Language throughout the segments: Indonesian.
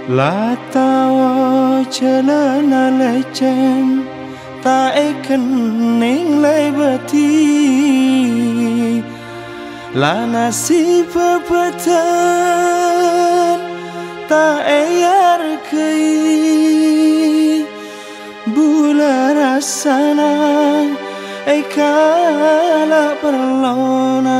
Latao celana lecen ta kening lebeti lana si pepeten ta yar kei bula rasana kala perlona.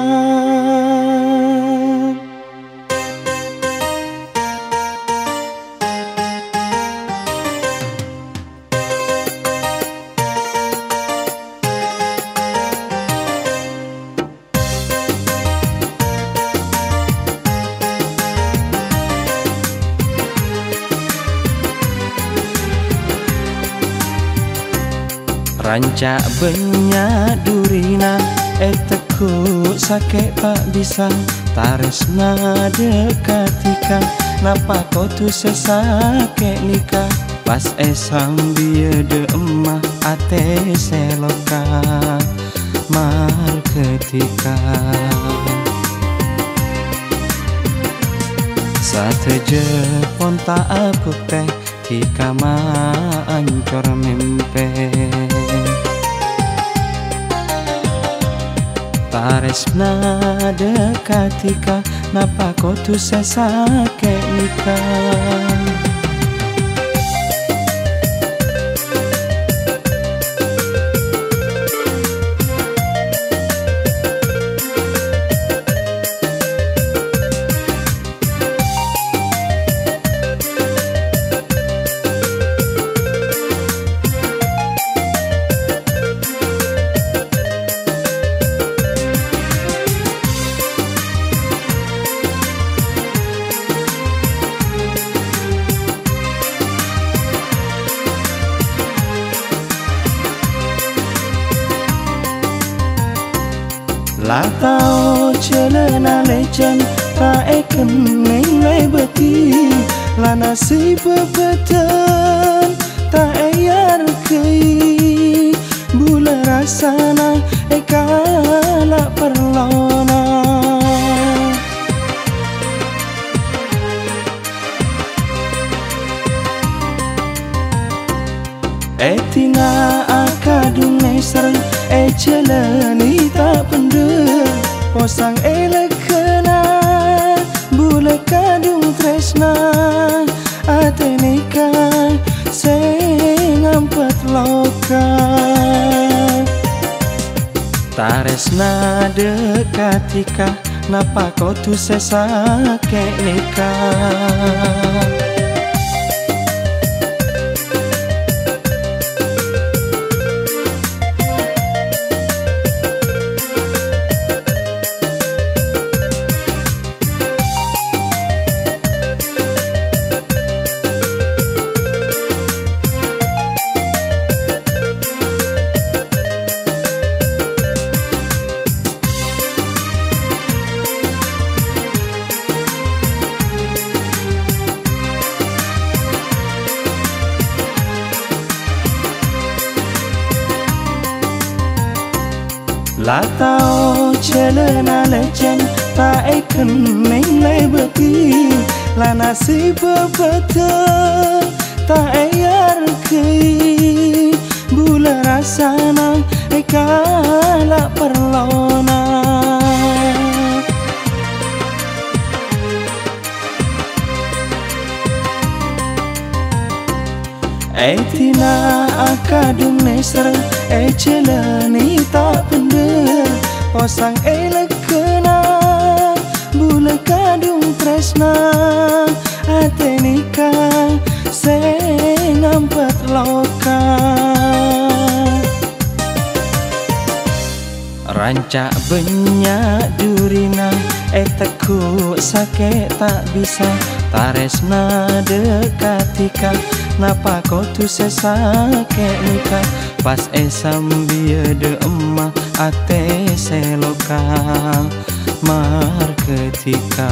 Rancak banyak durina teku sakit tak bisa taresna dekatika napa kau tu sesake nikah pas esam biade emah ate seloka mar ketika sateje pon tak aku teh tika ma ancor mimpe taresna dekatika napa kau tu sesake nikah. Latao celana lecen ta kening lebeti lana si pepeten ta yar kei bula rasana kala perlona. Tina akadung neser celani tak pender posang lekena bule kadung tresna atenika sing ampet loka taresna dekatika napa kau tu sesake nikah. Latao celana lecen ta kening lebeti lana si pepeten ta yar kei bula rasana kala perlona. Tina akadung neser celani tak pender posang lekena bule kadung tresna atenika sing ampet loka rancak banyak durina teku sakit tak bisa taresna dekatika napa kau tu sesake nikah pas esam biade emah ate seloka mar ketika